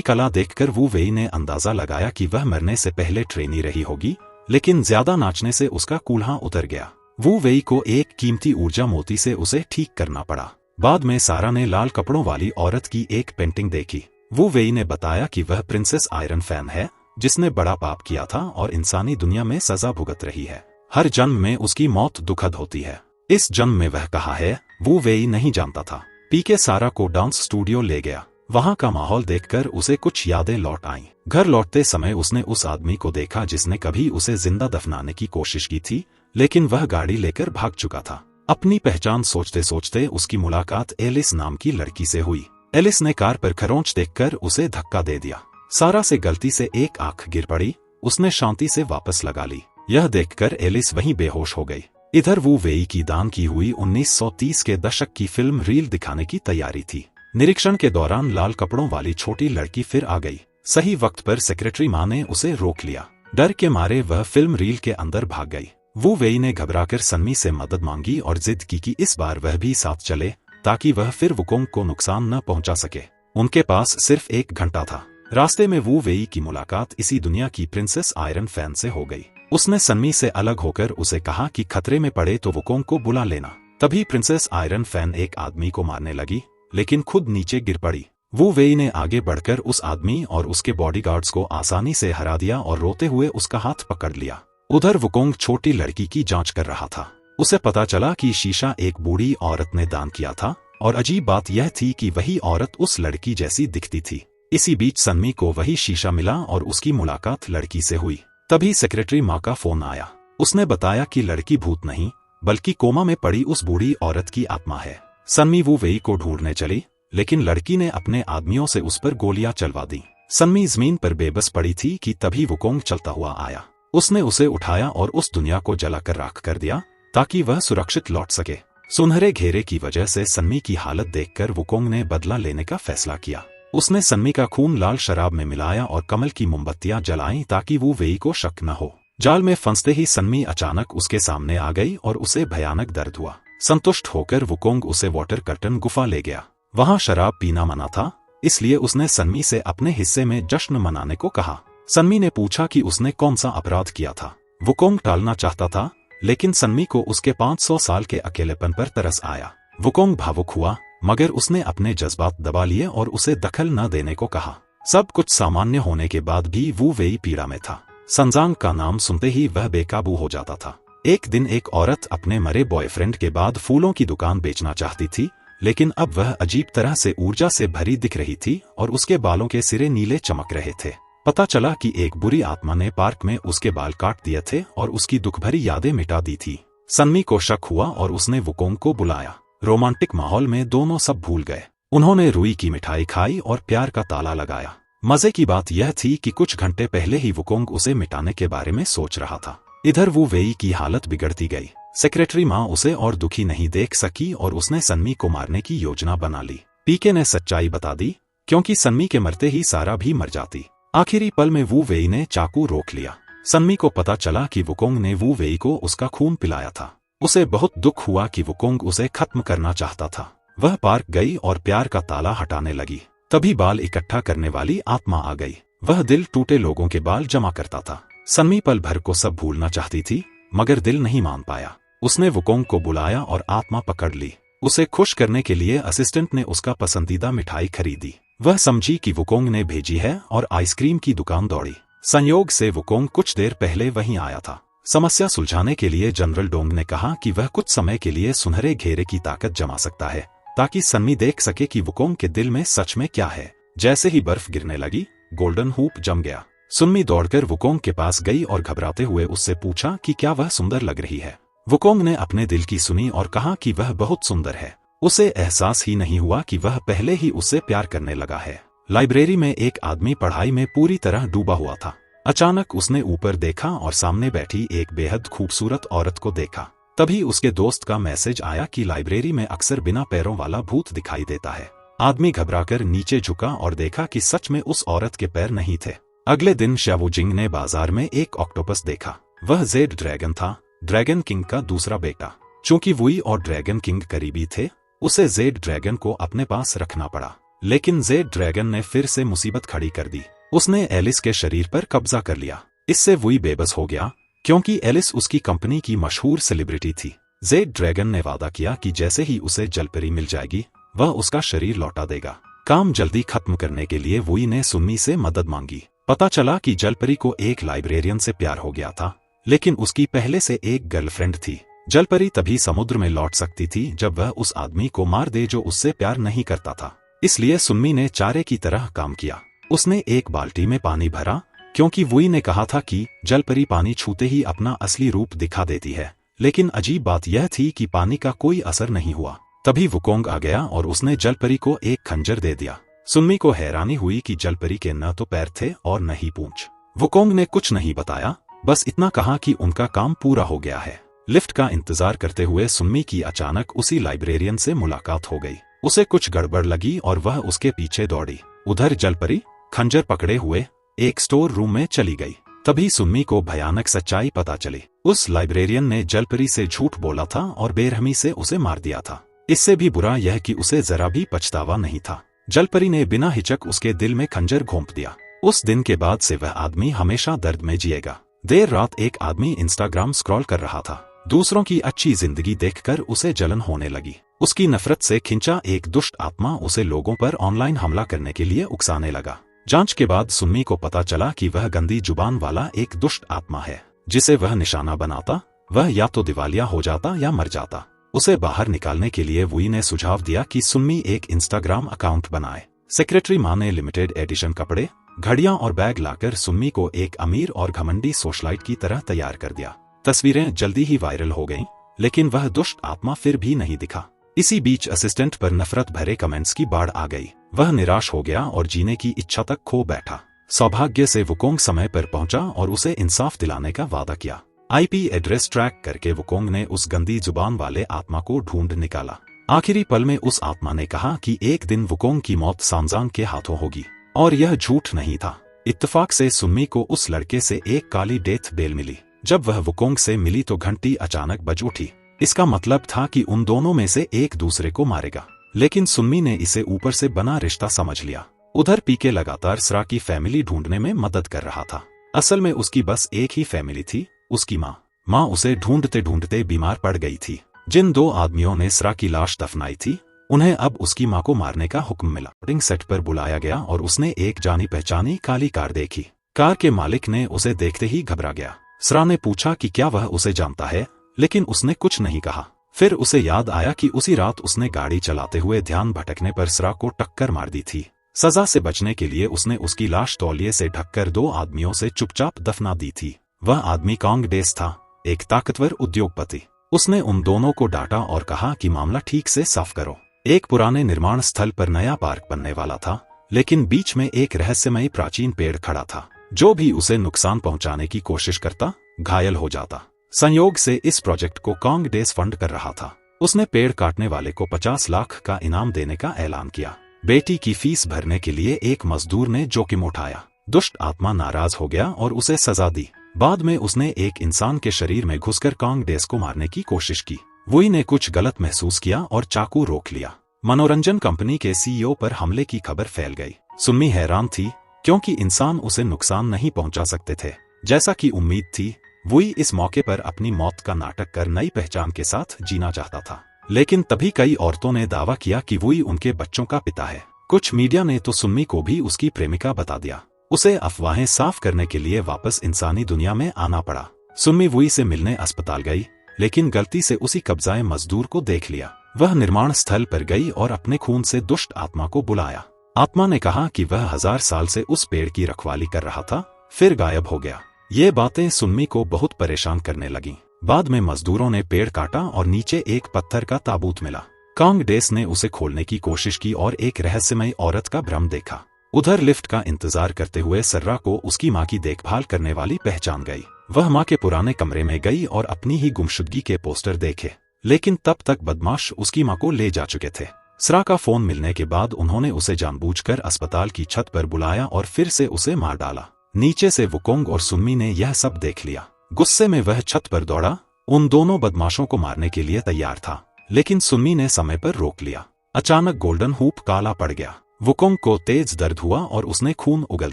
कला देखकर वू वेई ने अंदाजा लगाया कि वह मरने से पहले ट्रेनी रही होगी, लेकिन ज्यादा नाचने से उसका कूल्हा उतर गया। वू वेई को एक कीमती ऊर्जा मोती से उसे ठीक करना पड़ा। बाद में सारा ने लाल कपड़ों वाली औरत की एक पेंटिंग देखी। वू वेई ने बताया कि वह प्रिंसेस आयरन फैन है, जिसने बड़ा पाप किया था और इंसानी दुनिया में सजा भुगत रही है। हर जन्म में उसकी मौत दुखद होती है। इस जन्म में वह कहा है, वू वेई नहीं जानता था। पीके सारा को डांस स्टूडियो ले गया। वहां का माहौल देखकर उसे कुछ यादें लौट आईं। घर लौटते समय उसने उस आदमी को देखा जिसने कभी उसे जिंदा दफनाने की कोशिश की थी, लेकिन वह गाड़ी लेकर भाग चुका था। अपनी पहचान सोचते सोचते उसकी मुलाकात एलिस नाम की लड़की से हुई। एलिस ने कार पर खरोंच देखकर उसे धक्का दे दिया। सारा से गलती से एक आंख गिर पड़ी। उसने शांति से वापस लगा ली। यह देखकर एलिस वहीं बेहोश हो गई। इधर वू वेई की दान की हुई 1930 के दशक की फिल्म रील दिखाने की तैयारी थी। निरीक्षण के दौरान लाल कपड़ों वाली छोटी लड़की फिर आ गई। सही वक्त पर सेक्रेटरी माँ ने उसे रोक लिया। डर के मारे वह फिल्म रील के अंदर भाग गई। वू वेई ने घबराकर सन्मी से मदद मांगी और जिद की कि इस बार वह भी साथ चले, ताकि वह फिर वुकोंग को नुकसान न पहुंचा सके। उनके पास सिर्फ 1 घंटा था। रास्ते में वू वेई की मुलाकात इसी दुनिया की प्रिंसेस आयरन फैन से हो गई। उसने सन्मी से अलग होकर उसे कहा कि खतरे में पड़े तो वुकोंग को बुला लेना। तभी प्रिंसेस आयरन फैन एक आदमी को मारने लगी, लेकिन खुद नीचे गिर पड़ी। वू वेई ने आगे बढ़कर उस आदमी और उसके बॉडीगार्ड्स को आसानी से हरा दिया और रोते हुए उसका हाथ पकड़ लिया। उधर वुकोंग छोटी लड़की की जांच कर रहा था। उसे पता चला कि शीशा एक बूढ़ी औरत ने दान किया था, और अजीब बात यह थी कि वही औरत उस लड़की जैसी दिखती थी। इसी बीच सन्मी को वही शीशा मिला और उसकी मुलाकात लड़की से हुई। तभी सेक्रेटरी माँ का फोन आया। उसने बताया कि लड़की भूत नहीं, बल्कि कोमा में पड़ी उस बूढ़ी औरत की आत्मा है। सन्मी वू वेई को ढूंढने चली, लेकिन लड़की ने अपने आदमियों से उस पर गोलियां चलवा दी। सन्मी जमीन पर बेबस पड़ी थी कि तभी वुकोंग चलता हुआ आया। उसने उसे उठाया और उस दुनिया को जलाकर राख कर दिया, ताकि वह सुरक्षित लौट सके। सुनहरे घेरे की वजह से सन्मी की हालत देखकर वुकोंग ने बदला लेने का फैसला किया। उसने सन्मी का खून लाल शराब में मिलाया और कमल की मोमबत्तियां जलाईं ताकि वू वेई को शक न हो। जाल में फंसते ही सन्मी अचानक उसके सामने आ गई और उसे भयानक दर्द हुआ। संतुष्ट होकर वुकोंग उसे वाटर कर्टन गुफा ले गया। वहां शराब पीना मना था, इसलिए उसने सन्मी से अपने हिस्से में जश्न मनाने को कहा। सन्मी ने पूछा कि उसने कौन सा अपराध किया था। वुकोंग टालना चाहता था, लेकिन सन्मी को उसके 500 साल के अकेलेपन पर तरस आया। वुकोंग भावुक हुआ, मगर उसने अपने जज्बात दबा लिए और उसे दखल न देने को कहा। सब कुछ सामान्य होने के बाद भी वू वेई पीड़ा में था। संजांग का नाम सुनते ही वह बेकाबू हो जाता था। एक दिन एक औरत अपने मरे बॉयफ्रेंड के बाद फूलों की दुकान बेचना चाहती थी, लेकिन अब वह अजीब तरह से ऊर्जा से भरी दिख रही थी और उसके बालों के सिरे नीले चमक रहे थे। पता चला कि एक बुरी आत्मा ने पार्क में उसके बाल काट दिए थे और उसकी दुखभरी यादें मिटा दी थी। सन्मी को शक हुआ और उसने वुकोंग को बुलाया। रोमांटिक माहौल में दोनों सब भूल गए। उन्होंने रुई की मिठाई खाई और प्यार का ताला लगाया। मजे की बात यह थी कि कुछ घंटे पहले ही वुकोंग उसे मिटाने के बारे में सोच रहा था। इधर वू वेई की हालत बिगड़ती गई। सेक्रेटरी माँ उसे और दुखी नहीं देख सकी और उसने सन्मी को मारने की योजना बना ली। पीके ने सच्चाई बता दी, क्योंकि सन्मी के मरते ही सारा भी मर जाती। आखिरी पल में वू वेई ने चाकू रोक लिया। सन्मी को पता चला कि वुकोंग ने वू वेई को उसका खून पिलाया था। उसे बहुत दुख हुआ कि वुकोंग उसे खत्म करना चाहता था। वह पार्क गई और प्यार का ताला हटाने लगी। तभी बाल इकट्ठा करने वाली आत्मा आ गई। वह दिल टूटे लोगों के बाल जमा करता था। सन्मी पल भर को सब भूलना चाहती थी, मगर दिल नहीं मान पाया। उसने वुकोंग को बुलाया और आत्मा पकड़ ली। उसे खुश करने के लिए असिस्टेंट ने उसका पसंदीदा मिठाई खरीदी। वह समझी कि वुकोंग ने भेजी है और आइसक्रीम की दुकान दौड़ी। संयोग से वुकोंग कुछ देर पहले वहीं आया था। समस्या सुलझाने के लिए जनरल डोंग ने कहा कि वह कुछ समय के लिए सुनहरे घेरे की ताकत जमा सकता है, ताकि सन्मी देख सके कि वुकोंग के दिल में सच में क्या है। जैसे ही बर्फ गिरने लगी, गोल्डन हूप जम गया। सन्मी दौड़कर वुकोंग के पास गई और घबराते हुए उससे पूछा कि क्या वह सुंदर लग रही है। वुकोंग ने अपने दिल की सुनी और कहा कि वह बहुत सुंदर है। उसे एहसास ही नहीं हुआ कि वह पहले ही उससे प्यार करने लगा है। लाइब्रेरी में एक आदमी पढ़ाई में पूरी तरह डूबा हुआ था। अचानक उसने ऊपर देखा और सामने बैठी एक बेहद खूबसूरत औरत को देखा। तभी उसके दोस्त का मैसेज आया कि लाइब्रेरी में अक्सर बिना पैरों वाला भूत दिखाई देता है। आदमी घबराकर नीचे झुका और देखा कि सच में उस औरत के पैर नहीं थे। अगले दिन शावुजिंग ने बाजार में एक ऑक्टोपस देखा। वह जेड ड्रैगन था, ड्रैगन किंग का दूसरा बेटा। चूंकि वुई और ड्रैगन किंग करीबी थे, उसे जेड ड्रैगन को अपने पास रखना पड़ा। लेकिन जेड ड्रैगन ने फिर से मुसीबत खड़ी कर दी। उसने एलिस के शरीर पर कब्जा कर लिया। इससे वुई बेबस हो गया, क्योंकि एलिस उसकी कंपनी की मशहूर सेलिब्रिटी थी। जेड ड्रैगन ने वादा किया कि जैसे ही उसे जलपरी मिल जाएगी, वह उसका शरीर लौटा देगा। काम जल्दी खत्म करने के लिए वुई ने सुन्नी से मदद मांगी। पता चला कि जलपरी को एक लाइब्रेरियन से प्यार हो गया था, लेकिन उसकी पहले से एक गर्लफ्रेंड थी। जलपरी तभी समुद्र में लौट सकती थी जब वह उस आदमी को मार दे जो उससे प्यार नहीं करता था। इसलिए सुन्नी ने चारे की तरह काम किया। उसने एक बाल्टी में पानी भरा, क्योंकि वुई ने कहा था कि जलपरी पानी छूते ही अपना असली रूप दिखा देती है। लेकिन अजीब बात यह थी कि पानी का कोई असर नहीं हुआ। तभी वुकोंग आ गया और उसने जलपरी को एक खंजर दे दिया। सुन्नी को हैरानी हुई कि जलपरी के न तो पैर थे और न ही पूंछ। वुकोंग ने कुछ नहीं बताया, बस इतना कहा कि उनका काम पूरा हो गया है। लिफ्ट का इंतजार करते हुए सुन्नी की अचानक उसी लाइब्रेरियन से मुलाकात हो गई। उसे कुछ गड़बड़ लगी और वह उसके पीछे दौड़ी। उधर जलपरी खंजर पकड़े हुए एक स्टोर रूम में चली गई। तभी सुन्नी को भयानक सच्चाई पता चली। उस लाइब्रेरियन ने जलपरी से झूठ बोला था और बेरहमी से उसे मार दिया था। इससे भी बुरा यह कि उसे जरा भी पछतावा नहीं था। जलपरी ने बिना हिचक उसके दिल में खंजर घोंप दिया। उस दिन के बाद से वह आदमी हमेशा दर्द में जिएगा। देर रात एक आदमी इंस्टाग्राम स्क्रॉल कर रहा था। दूसरों की अच्छी जिंदगी देखकर उसे जलन होने लगी। उसकी नफरत से खिंचा एक दुष्ट आत्मा उसे लोगों पर ऑनलाइन हमला करने के लिए उकसाने लगा। जांच के बाद सुन्नी को पता चला कि वह गंदी जुबान वाला एक दुष्ट आत्मा है। जिसे वह निशाना बनाता, वह या तो दिवालिया हो जाता या मर जाता। उसे बाहर निकालने के लिए वुई ने सुझाव दिया कि सुन्नी एक इंस्टाग्राम अकाउंट बनाए। सेक्रेटरी माँ ने लिमिटेड एडिशन कपड़े, घड़ियां और बैग लाकर सुन्नी को एक अमीर और घमंडी सोशलाइट की तरह तैयार कर दिया। तस्वीरें जल्दी ही वायरल हो गईं, लेकिन वह दुष्ट आत्मा फिर भी नहीं दिखा। इसी बीच असिस्टेंट पर नफरत भरे कमेंट्स की बाढ़ आ गई। वह निराश हो गया और जीने की इच्छा तक खो बैठा। सौभाग्य से वुकोंग समय पर पहुंचा और उसे इंसाफ दिलाने का वादा किया। आईपी एड्रेस ट्रैक करके वुकोंग ने उस गंदी जुबान वाले आत्मा को ढूंढ निकाला। आखिरी पल में उस आत्मा ने कहा कि एक दिन वुकोंग की मौत सांजांग के हाथों होगी, और यह झूठ नहीं था। इत्तेफाक से सुन्नी को उस लड़के से एक काली डेथ बेल मिली। जब वह वुकोंग से मिली तो घंटी अचानक बज उठी। इसका मतलब था कि उन दोनों में से एक दूसरे को मारेगा। लेकिन सुन्नी ने इसे ऊपर से बना रिश्ता समझ लिया। उधर पीके लगातार सरा की फैमिली ढूंढने में मदद कर रहा था। असल में उसकी बस एक ही फैमिली थी, उसकी माँ उसे ढूंढते ढूंढते बीमार पड़ गई थी। जिन दो आदमियों ने सरा की लाश दफनाई थी, उन्हें अब उसकी माँ को मारने का हुक्म मिला। शूटिंग सेट पर बुलाया गया और उसने एक जानी पहचानी काली कार देखी। कार के मालिक ने उसे देखते ही घबरा गया। सरा ने पूछा कि क्या वह उसे जानता है, लेकिन उसने कुछ नहीं कहा। फिर उसे याद आया कि उसी रात उसने गाड़ी चलाते हुए ध्यान भटकने पर सरा को टक्कर मार दी थी। सजा से बचने के लिए उसने उसकी लाश तौलिए से ढककर दो आदमियों से चुपचाप दफना दी थी। वह आदमी कॉन्ग डेस था, एक ताकतवर उद्योगपति। उसने उन दोनों को डांटा और कहा कि मामला ठीक से साफ करो। एक पुराने निर्माण स्थल पर नया पार्क बनने वाला था, लेकिन बीच में एक रहस्यमयी प्राचीन पेड़ खड़ा था। जो भी उसे नुकसान पहुंचाने की कोशिश करता, घायल हो जाता। संयोग से इस प्रोजेक्ट को कॉन्ग डेस फंड कर रहा था। उसने पेड़ काटने वाले को 50 लाख का इनाम देने का ऐलान किया। बेटी की फीस भरने के लिए एक मजदूर ने जोखिम उठाया। दुष्ट आत्मा नाराज हो गया और उसे सजा दी। बाद में उसने एक इंसान के शरीर में घुसकर कॉन्ग डेस को मारने की कोशिश की। वुई ने कुछ गलत महसूस किया और चाकू रोक लिया। मनोरंजन कंपनी के सीईओ पर हमले की खबर फैल गई। सुन्नी हैरान थी, क्योंकि इंसान उसे नुकसान नहीं पहुंचा सकते थे। जैसा कि उम्मीद थी, वुई इस मौके पर अपनी मौत का नाटक कर नई पहचान के साथ जीना चाहता था। लेकिन तभी कई औरतों ने दावा किया कि वुई उनके बच्चों का पिता है। कुछ मीडिया ने तो सुन्नी को भी उसकी प्रेमिका बता दिया। उसे अफवाहें साफ करने के लिए वापस इंसानी दुनिया में आना पड़ा। सुन्नी वुई से मिलने अस्पताल गई, लेकिन गलती से उसी कब्जाए मजदूर को देख लिया। वह निर्माण स्थल पर गई और अपने खून से दुष्ट आत्मा को बुलाया। आत्मा ने कहा कि वह 1000 साल से उस पेड़ की रखवाली कर रहा था, फिर गायब हो गया। ये बातें सुन्नी को बहुत परेशान करने लगीं। बाद में मजदूरों ने पेड़ काटा और नीचे एक पत्थर का ताबूत मिला। कॉन्ग डेस ने उसे खोलने की कोशिश की और एक रहस्यमयी औरत का भ्रम देखा। उधर लिफ्ट का इंतजार करते हुए सर्रा को उसकी माँ की देखभाल करने वाली पहचान गई। वह माँ के पुराने कमरे में गई और अपनी ही गुमशुदगी के पोस्टर देखे, लेकिन तब तक बदमाश उसकी माँ को ले जा चुके थे। सरा का फोन मिलने के बाद उन्होंने उसे जानबूझकर अस्पताल की छत पर बुलाया और फिर से उसे मार डाला। नीचे से वुकोंग और सुन्नी ने यह सब देख लिया। गुस्से में वह छत पर दौड़ा, उन दोनों बदमाशों को मारने के लिए तैयार था, लेकिन सुन्मी ने समय पर रोक लिया। अचानक गोल्डन हूप काला पड़ गया। वुकोंग को तेज दर्द हुआ और उसने खून उगल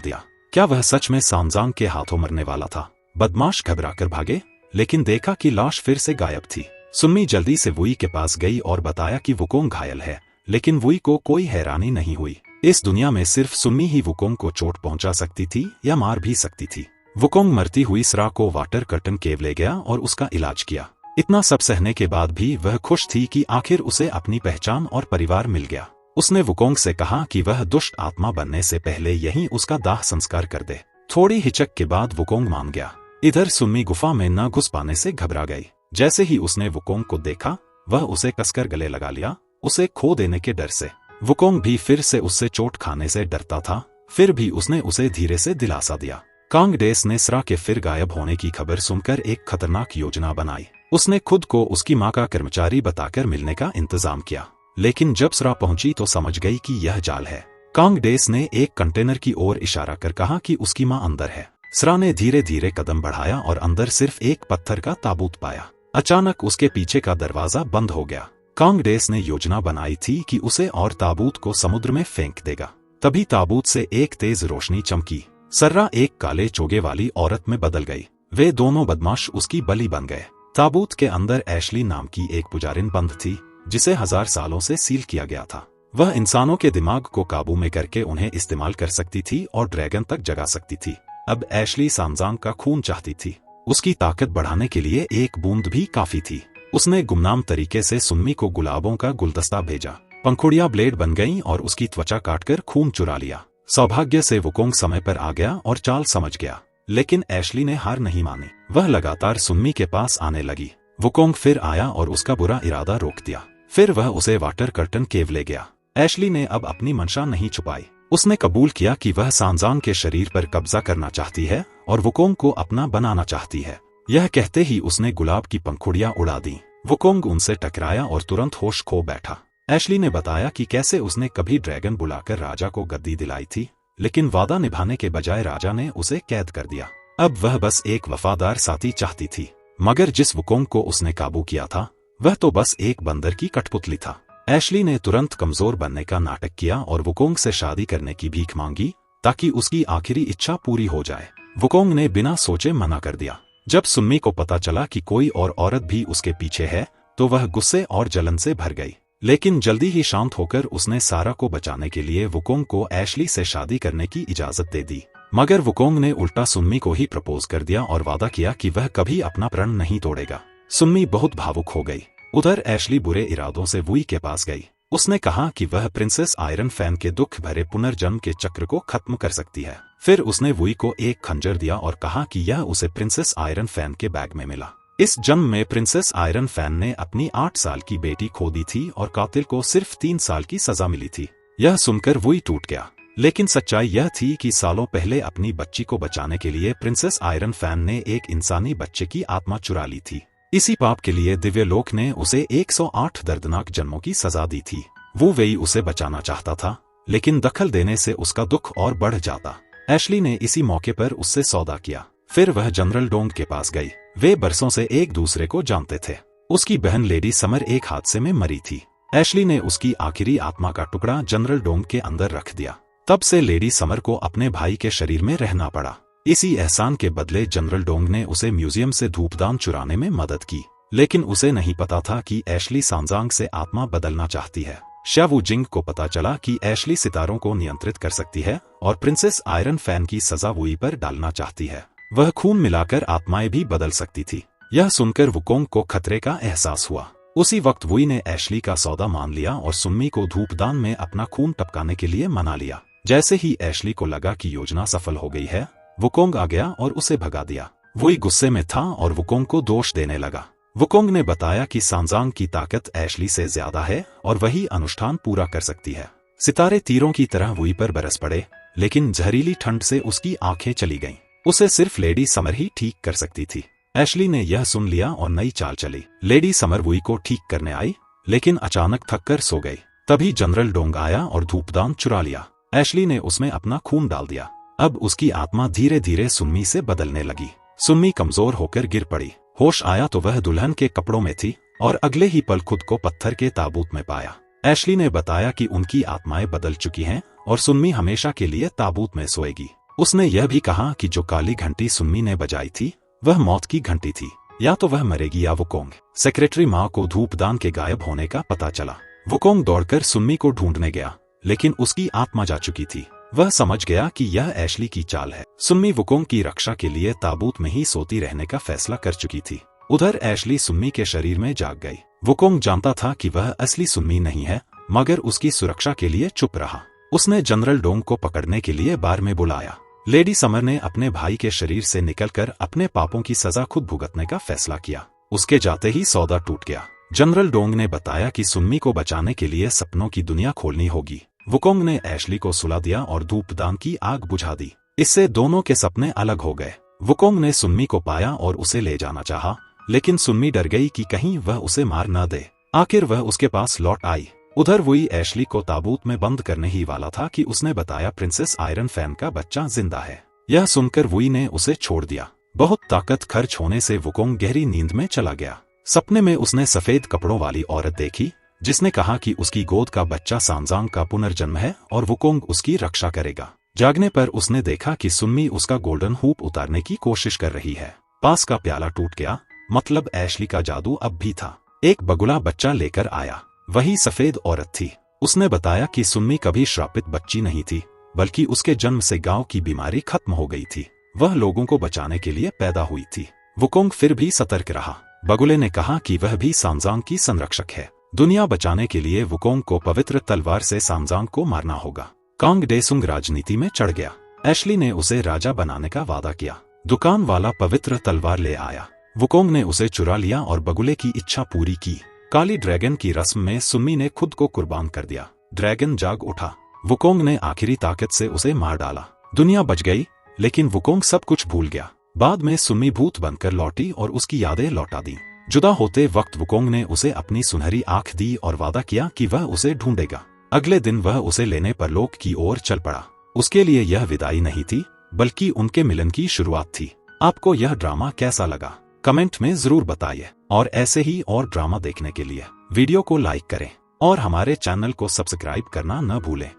दिया। क्या वह सच में सांजांग के हाथों मरने वाला था? बदमाश घबराकर भागे, लेकिन देखा कि लाश फिर से गायब थी। सुन्मी जल्दी से वुई के पास गई और बताया कि वुकोंग घायल है, लेकिन वुई को कोई हैरानी नहीं हुई। इस दुनिया में सिर्फ सुन्मी ही वुकोंग को चोट पहुंचा सकती थी या मार भी सकती थी। वुकोंग मरती हुई सरा को वाटर कर्टन केव ले गया और उसका इलाज किया। इतना सब सहने के बाद भी वह खुश थी कि आखिर उसे अपनी पहचान और परिवार मिल गया। उसने वुकोंग से कहा कि वह दुष्ट आत्मा बनने से पहले यहीं उसका दाह संस्कार कर दे। थोड़ी हिचक के बाद वुकोंग मान गया। इधर सुन्मी गुफा में न घुस पाने से घबरा गई। जैसे ही उसने वुकोंग को देखा, वह उसे कसकर गले लगा लिया, उसे खो देने के डर से। वुकोंग भी फिर से उससे चोट खाने से डरता था, फिर भी उसने उसे धीरे से दिलासा दिया। कांगडेस ने सरा के फिर गायब होने की खबर सुनकर एक खतरनाक योजना बनाई। उसने खुद को उसकी मां का कर्मचारी बताकर मिलने का इंतजाम किया, लेकिन जब सरा पहुंची तो समझ गई कि यह जाल है। कांगडेस ने एक कंटेनर की ओर इशारा कर कहा कि उसकी मां अंदर है। सरा ने धीरे धीरे कदम बढ़ाया और अंदर सिर्फ एक पत्थर का ताबूत पाया। अचानक उसके पीछे का दरवाजा बंद हो गया। कांगडेस ने योजना बनाई थी कि उसे और ताबूत को समुद्र में फेंक देगा। तभी ताबूत से एक तेज रोशनी चमकी। सर्रा एक काले चोगे वाली औरत में बदल गई। वे दोनों बदमाश उसकी बलि बन गए। ताबूत के अंदर एशली नाम की एक पुजारिन बंद थी, जिसे 1000 सालों से सील किया गया था। वह इंसानों के दिमाग को काबू में करके उन्हें इस्तेमाल कर सकती थी और ड्रैगन तक जगा सकती थी। अब एशली सांजांग का खून चाहती थी। उसकी ताकत बढ़ाने के लिए एक बूंद भी काफी थी। उसने गुमनाम तरीके से सुन्मी को गुलाबों का गुलदस्ता भेजा। पंखुड़ियां ब्लेड बन गईं और उसकी त्वचा काटकर खून चुरा लिया। सौभाग्य से वुकोंग समय पर आ गया और चाल समझ गया, लेकिन एशली ने हार नहीं मानी। वह लगातार सुन्मी के पास आने लगी। वुकोंग फिर आया और उसका बुरा इरादा रोक दिया। फिर वह उसे वाटर कर्टन केव ले गया। एशली ने अब अपनी मंशा नहीं छुपाई। उसने कबूल किया कि वह सांजांग के शरीर पर कब्जा करना चाहती है और वुकोंग को अपना बनाना चाहती है। यह कहते ही उसने गुलाब की पंखुड़ियां उड़ा दी। वुकोंग उनसे टकराया और तुरंत होश खो बैठा। एशली ने बताया कि कैसे उसने कभी ड्रैगन बुलाकर राजा को गद्दी दिलाई थी, लेकिन वादा निभाने के बजाय राजा ने उसे कैद कर दिया। अब वह बस एक वफादार साथी चाहती थी, मगर जिस वुकोंग को उसने काबू किया था, वह तो बस एक बंदर की कठपुतली था। एशली ने तुरंत कमजोर बनने का नाटक किया और वुकोंग से शादी करने की भीख मांगी, ताकि उसकी आखिरी इच्छा पूरी हो जाए। वुकोंग ने बिना सोचे मना कर दिया। जब सुन्मी को पता चला कि कोई और औरत भी उसके पीछे है, तो वह गुस्से और जलन से भर गई। लेकिन जल्दी ही शांत होकर उसने सारा को बचाने के लिए वुकोंग को एशली से शादी करने की इजाजत दे दी। मगर वुकोंग ने उल्टा सुन्मी को ही प्रपोज कर दिया और वादा किया कि वह कभी अपना प्रण नहीं तोड़ेगा। सुन्मी बहुत भावुक हो गई। उधर एशली बुरे इरादों से वुई के पास गई। उसने कहा कि वह प्रिंसेस आयरन फैन के दुख भरे पुनर्जन्म के चक्र को खत्म कर सकती है। फिर उसने वुई को एक खंजर दिया और कहा कि यह उसे प्रिंसेस आयरन फैन के बैग में मिला। इस जन्म में प्रिंसेस आयरन फैन ने अपनी 8 साल की बेटी खो दी थी और कातिल को सिर्फ 3 साल की सजा मिली थी। यह सुनकर वुई टूट गया, लेकिन सच्चाई यह थी कि सालों पहले अपनी बच्ची को बचाने के लिए प्रिंसेस आयरन फैन ने एक इंसानी बच्चे की आत्मा चुरा ली थी। इसी पाप के लिए दिव्यलोक ने उसे 108 दर्दनाक जन्मों की सजा दी थी। वो वेई उसे बचाना चाहता था, लेकिन दखल देने से उसका दुख और बढ़ जाता। एशली ने इसी मौके पर उससे सौदा किया। फिर वह जनरल डोंग के पास गई। वे बरसों से एक दूसरे को जानते थे। उसकी बहन लेडी समर एक हादसे में मरी थी। एशली ने उसकी आखिरी आत्मा का टुकड़ा जनरल डोंग के अंदर रख दिया। तब से लेडी समर को अपने भाई के शरीर में रहना पड़ा। इसी एहसान के बदले जनरल डोंग ने उसे म्यूजियम से धूपदान चुराने में मदद की, लेकिन उसे नहीं पता था कि एशली सांजांग से आत्मा बदलना चाहती है। शावू जिंग को पता चला कि एशली सितारों को नियंत्रित कर सकती है और प्रिंसेस आयरन फैन की सजा वुई पर डालना चाहती है। वह खून मिलाकर आत्माएं भी बदल सकती थी। यह सुनकर वुकोंग को खतरे का एहसास हुआ। उसी वक्त वुई ने एशली का सौदा मान लिया और सुन्मी को धूपदान में अपना खून टपकाने के लिए मना लिया। जैसे ही एशली को लगा कि योजना सफल हो गई है, वुकोंग आ गया और उसे भगा दिया। वुई गुस्से में था और वुकोंग को दोष देने लगा। वुकोंग ने बताया कि सांजांग की ताकत एशली से ज्यादा है और वही अनुष्ठान पूरा कर सकती है। सितारे तीरों की तरह वुई पर बरस पड़े, लेकिन जहरीली ठंड से उसकी आंखें चली गईं। उसे सिर्फ लेडी समर ही ठीक कर सकती थी। एशली ने यह सुन लिया और नई चाल चली। लेडी समर वुई को ठीक करने आई, लेकिन अचानक थककर सो गई। तभी जनरल डोंग आया और धूपदान चुरा लिया। एशली ने उसमें अपना खून डाल दिया। अब उसकी आत्मा धीरे धीरे सुन्मी से बदलने लगी। सुन्मी कमजोर होकर गिर पड़ी। होश आया तो वह दुल्हन के कपड़ों में थी और अगले ही पल खुद को पत्थर के ताबूत में पाया। एशली ने बताया कि उनकी आत्माएं बदल चुकी हैं और सुन्मी हमेशा के लिए ताबूत में सोएगी। उसने यह भी कहा कि जो काली घंटी सुन्मी ने बजाई थी वह मौत की घंटी थी, या तो वह मरेगी या वुकोंग। सेक्रेटरी माँ को धूपदान के गायब होने का पता चला। वुकोंग दौड़कर सुन्मी को ढूंढने गया, लेकिन उसकी आत्मा जा चुकी थी। वह समझ गया कि यह एशली की चाल है। सुन्मी वुकोंग की रक्षा के लिए ताबूत में ही सोती रहने का फैसला कर चुकी थी। उधर एशली सुन्मी के शरीर में जाग गई। वुकोंग जानता था कि वह असली सुन्मी नहीं है, मगर उसकी सुरक्षा के लिए चुप रहा। उसने जनरल डोंग को पकड़ने के लिए बार में बुलाया। लेडी समर ने अपने भाई के शरीर से निकलकर अपने पापों की सजा खुद भुगतने का फैसला किया। उसके जाते ही सौदा टूट गया। जनरल डोंग ने बताया कि सुन्मी को बचाने के लिए सपनों की दुनिया खोलनी होगी। वुकोंग ने एशली को सुला दिया और धूपदान की आग बुझा दी। इससे दोनों के सपने अलग हो गए। वुकोंग ने सुन्मी को पाया और उसे ले जाना चाहा, लेकिन सुन्मी डर गई कि कहीं वह उसे मार न दे। आखिर वह उसके पास लौट आई। उधर वुई एशली को ताबूत में बंद करने ही वाला था कि उसने बताया प्रिंसेस आयरन फैन का बच्चा जिंदा है। यह सुनकर वुई ने उसे छोड़ दिया। बहुत ताकत खर्च होने से वुकोंग गहरी नींद में चला गया। सपने में उसने सफेद कपड़ों वाली औरत देखी, जिसने कहा कि उसकी गोद का बच्चा सांजांग का पुनर्जन्म है और वुकोंग उसकी रक्षा करेगा। जागने पर उसने देखा कि सुन्मी उसका गोल्डन हूप उतारने की कोशिश कर रही है। पास का प्याला टूट गया, मतलब एशली का जादू अब भी था। एक बगुला बच्चा लेकर आया। वही सफेद औरत थी। उसने बताया कि सुन्मी कभी श्रापित बच्ची नहीं थी, बल्कि उसके जन्म से गांव की बीमारी खत्म हो गई थी। वह लोगों को बचाने के लिए पैदा हुई थी। वुकोंग फिर भी सतर्क रहा। बगुले ने कहा कि वह भी सांजांग की संरक्षक है। दुनिया बचाने के लिए वुकोंग को पवित्र तलवार से सांजांग को मारना होगा। कांग डेसुंग राजनीति में चढ़ गया। एशली ने उसे राजा बनाने का वादा किया। दुकान वाला पवित्र तलवार ले आया। वुकोंग ने उसे चुरा लिया और बगुले की इच्छा पूरी की। काली ड्रैगन की रस्म में सुन्मी ने खुद को कुर्बान कर दिया। ड्रैगन जाग उठा। वुकोंग ने आखिरी ताकत से उसे मार डाला। दुनिया बच गई, लेकिन वुकोंग सब कुछ भूल गया। बाद में सुन्मी भूत बनकर लौटी और उसकी यादें लौटा दी। जुदा होते वक्त वुकोंग ने उसे अपनी सुनहरी आंख दी और वादा किया कि वह उसे ढूंढेगा। अगले दिन वह उसे लेने परलोक की ओर चल पड़ा। उसके लिए यह विदाई नहीं थी, बल्कि उनके मिलन की शुरुआत थी। आपको यह ड्रामा कैसा लगा? कमेंट में जरूर बताइए। और ऐसे ही और ड्रामा देखने के लिए वीडियो को लाइक करें और हमारे चैनल को सब्सक्राइब करना न भूलें।